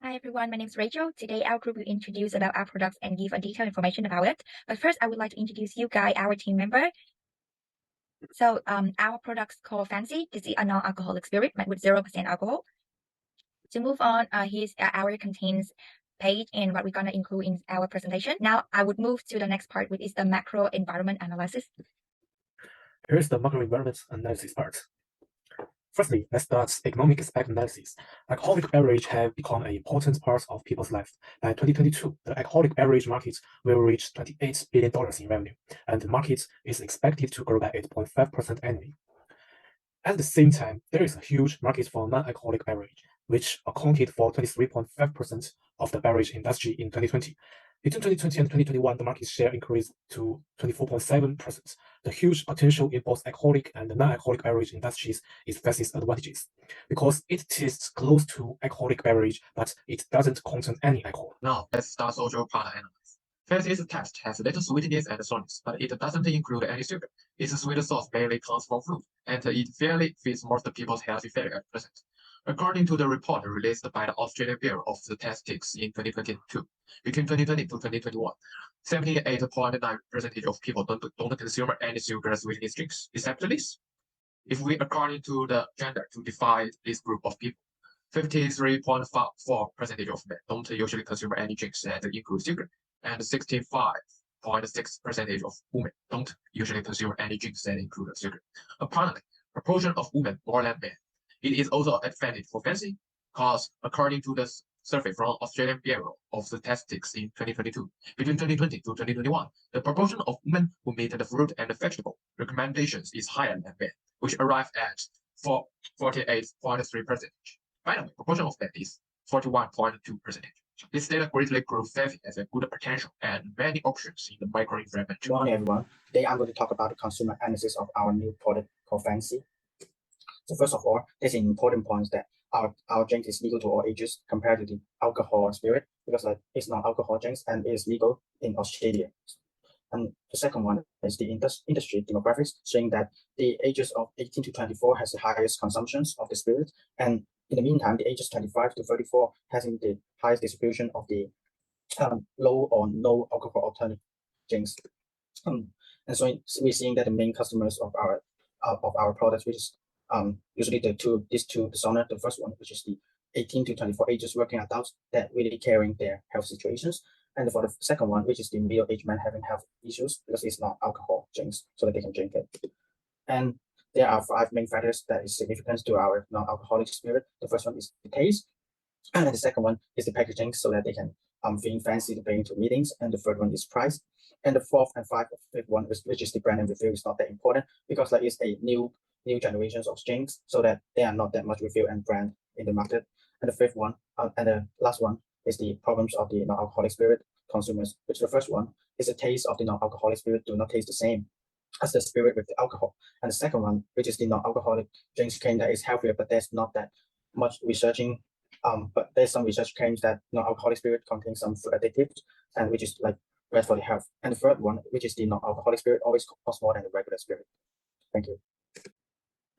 Hi everyone, my name is Rachel. Today our group will introduce about our products and give a detailed information about it. But first, I would like to introduce you guys, our team member. So our products called Fancy. This is a non-alcoholic spirit made with 0% alcohol. To move on, here's our contains page and what we're gonna include in our presentation. Now I would move to the next part, which is the macro environment analysis. Here's the macro environment analysis part. Firstly, let's start economic aspect analysis. Alcoholic beverage have become an important part of people's lives. By 2022, the alcoholic beverage market will reach $28 billion in revenue, and the market is expected to grow by 8.5% annually. At the same time, there is a huge market for non-alcoholic beverage, which accounted for 23.5% of the beverage industry in 2020. Between 2020 and 2021, the market share increased to 24.7%. The huge potential in both alcoholic and non-alcoholic beverage industries is Fancy's advantages, because it tastes close to alcoholic beverage, but it doesn't contain any alcohol. Now, let's start social part analysis. Fancy's taste has little sweetness and sourness, but it doesn't include any sugar. Its sweet sauce mainly comes from fruit, and it fairly fits most people's healthy fare at present. According to the report released by the Australian Bureau of Statistics in 2022, between 2020 to 2021, 78.9% of people don't consume any sugar sweetness drinks, except this. If we according to the gender to divide this group of people, 53.4% of men don't usually consume any drinks that include sugar, and 65.6% of women don't usually consume any drinks that include sugar. Apparently, proportion of women more than men. It is also an advantage for Fancy, because according to the survey from Australian Bureau of Statistics in 2022, between 2020 to 2021, the proportion of women who meet the fruit and vegetable recommendations is higher than men, which arrived at 48.3%. Finally, proportion of men is 41.2%. This data greatly proves Fancy has a good potential and many options in the microenvironment. Good morning, everyone. Today I'm going to talk about the consumer analysis of our new product called Fancy. So first of all, there's an important point that our drink is legal to all ages compared to the alcohol spirit, because it's not alcohol drinks and it is legal in Australia. And the second one is the industry demographics, showing that the ages of 18 to 24 has the highest consumptions of the spirit, and in the meantime, the ages 25 to 34 having the highest distribution of the low or no alcohol alternative drinks. And so we're seeing that the main customers of our products, which is usually these two persona, the first one, which is the 18 to 24 ages working adults that really caring their health situations, and for the second one, which is the middle-aged man having health issues because it's not alcohol drinks, so that they can drink it. And there are 5 main factors that is significant to our non-alcoholic spirit. The first one is the taste, and then the second one is the packaging, so that they can feel fancy to bring to meetings, and the third one is price, and the fourth and fifth one, which is the brand and review, is not that important because it's a new generations of drinks, so that they are not that much review and brand in the market. And the fifth one and the last one is the problems of the non-alcoholic spirit consumers, which the first one is the taste of the non-alcoholic spirit do not taste the same as the spirit with the alcohol. And the second one, which is the non-alcoholic drinks claim that is healthier, but there's not that much researching. But there's some research claims that non-alcoholic spirit contains some food additives, and which is bad for the health. And the third one, which is the non-alcoholic spirit, always costs more than the regular spirit. Thank you.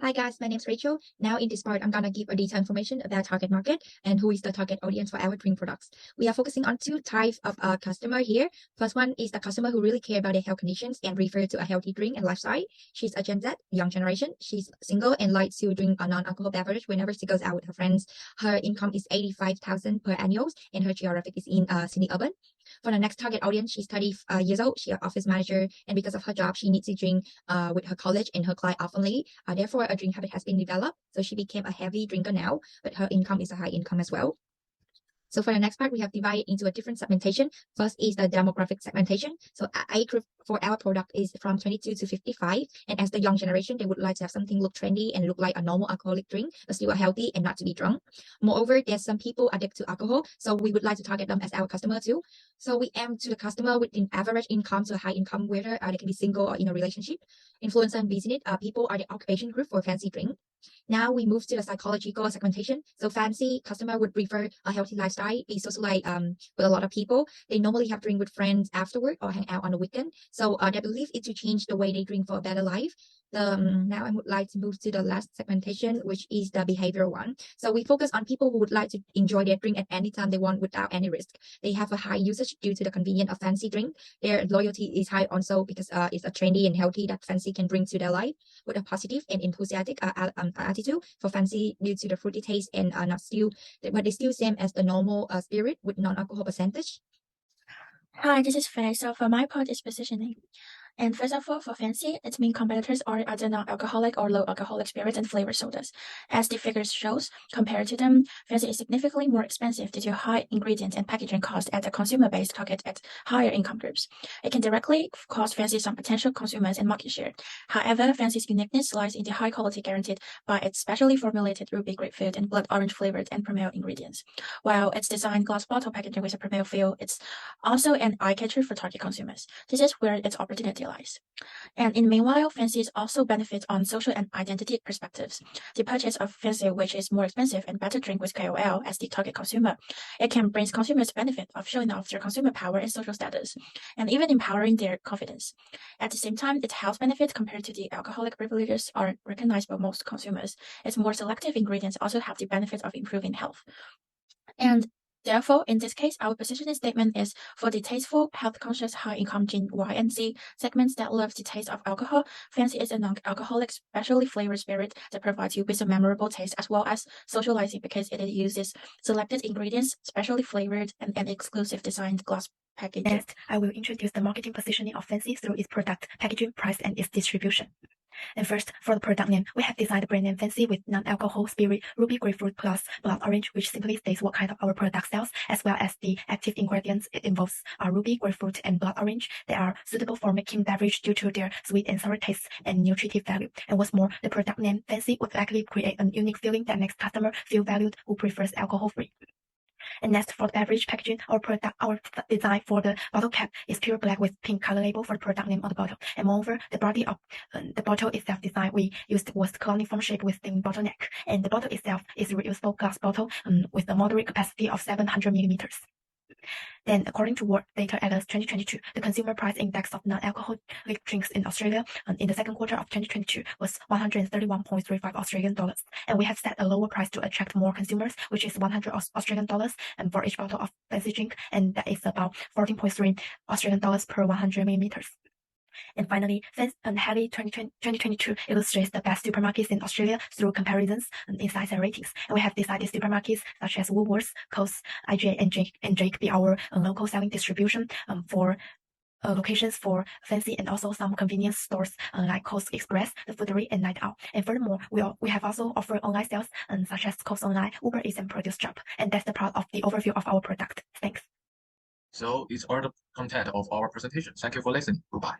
Hi guys, my name is Rachel. Now in this part, I'm gonna give a detailed information about target market and who is the target audience for our drink products. We are focusing on 2 types of customer here. First one is the customer who really care about their health conditions and refer to a healthy drink and lifestyle. She's a Gen Z, young generation. She's single and likes to drink a non-alcohol beverage whenever she goes out with her friends. Her income is 85,000 per annual, and her geographic is in Sydney urban. For the next target audience, she's 30 years old. She's an office manager, and because of her job, she needs to drink with her college and her client oftenly. Therefore, a drink habit has been developed. So she became a heavy drinker now, but her income is a high income as well. So for the next part, we have divided into a different segmentation. First is the demographic segmentation. So age group for our product is from 22 to 55. And as the young generation, they would like to have something look trendy and look like a normal alcoholic drink, but still healthy and not to be drunk. Moreover, there's some people addicted to alcohol, so we would like to target them as our customer too. So we aim to the customer with an average income to a high income, whether they can be single or in a relationship. Influencer and business people are the occupation group for Fancy drink. Now we move to the psychological segmentation. So Fancy customer would prefer a healthy lifestyle, be socialite with a lot of people. They normally have drink with friends afterward or hang out on the weekend. So their belief is to change the way they drink for a better life. Now I would like to move to the last segmentation, which is the behavioral one. So we focus on people who would like to enjoy their drink at any time they want without any risk. They have a high usage due to the convenience of fancy drink. Their loyalty is high also because it's a trendy and healthy that fancy can bring to their life, with a positive and enthusiastic attitude for fancy due to the fruity taste and but it's still same as the normal spirit with non-alcohol percentage. Hi, this is Faye. So for my part, it's positioning. And first of all, for fancy, its main competitors are other non-alcoholic or low-alcoholic spirits and flavored sodas. As the figures shows, compared to them, fancy is significantly more expensive due to high ingredient and packaging cost at a consumer base targeted at higher income groups. It can directly cost fancy some potential consumers and market share. However, fancy's uniqueness lies in the high quality guaranteed by its specially formulated ruby grapefruit and blood orange flavored and Premier ingredients. While it's designed glass bottle packaging with a Premier feel, it's also an eye-catcher for target consumers. This is where its opportunity lies. And in meanwhile, fancy also benefits on social and identity perspectives. The purchase of fancy, which is more expensive and better drink with KOL as the target consumer, it can bring consumers benefit of showing off their consumer power and social status, and even empowering their confidence. At the same time, its health benefits compared to the alcoholic beverages are recognized by most consumers. Its more selective ingredients also have the benefit of improving health. And therefore, in this case, our positioning statement is for the tasteful, health-conscious, high-income Gen Y and Z segments that love the taste of alcohol. Fancy is a non-alcoholic, specially flavored spirit that provides you with a memorable taste as well as socializing because it uses selected ingredients, specially flavored, and an exclusive designed glass packaging. Next, I will introduce the marketing positioning of Fancy through its product, packaging, price, and its distribution. And first, for the product name, we have designed the brand name Fancy with non-alcohol spirit, ruby grapefruit plus blood orange, which simply states what kind of our product sells, as well as the active ingredients it involves are ruby grapefruit and blood orange. They are suitable for making beverage due to their sweet and sour taste and nutritive value. And what's more, the product name Fancy would likely create a unique feeling that makes customer feel valued who prefers alcohol-free. And next, for the beverage packaging, our design for the bottle cap is pure black with pink color label for the product name on the bottle. And moreover, the body of the bottle itself design we used was coniform shape with thin bottleneck. And the bottle itself is a reusable glass bottle with a moderate capacity of 700 millimeters. Then, according to World Data Atlas 2022, the consumer price index of non-alcoholic drinks in Australia in the second quarter of 2022 was 131.35 Australian dollars. And we have set a lower price to attract more consumers, which is 100 Australian dollars and for each bottle of fancy drink, and that is about 14.3 Australian dollars per 100 milliliters. And finally, Harry 2022 illustrates the best supermarkets in Australia through comparisons in size and ratings. And we have decided supermarkets such as Woolworths, Coles, IGA, and Jake be our local selling distribution for locations for fancy and also some convenience stores like Coast Express, the Foodery, and Night Owl. And furthermore, we have also offered online sales such as Coast Online, Uber Eats, and Produce Shop. And that's the part of the overview of our product. Thanks. So these are the content of our presentation. Thank you for listening. Goodbye.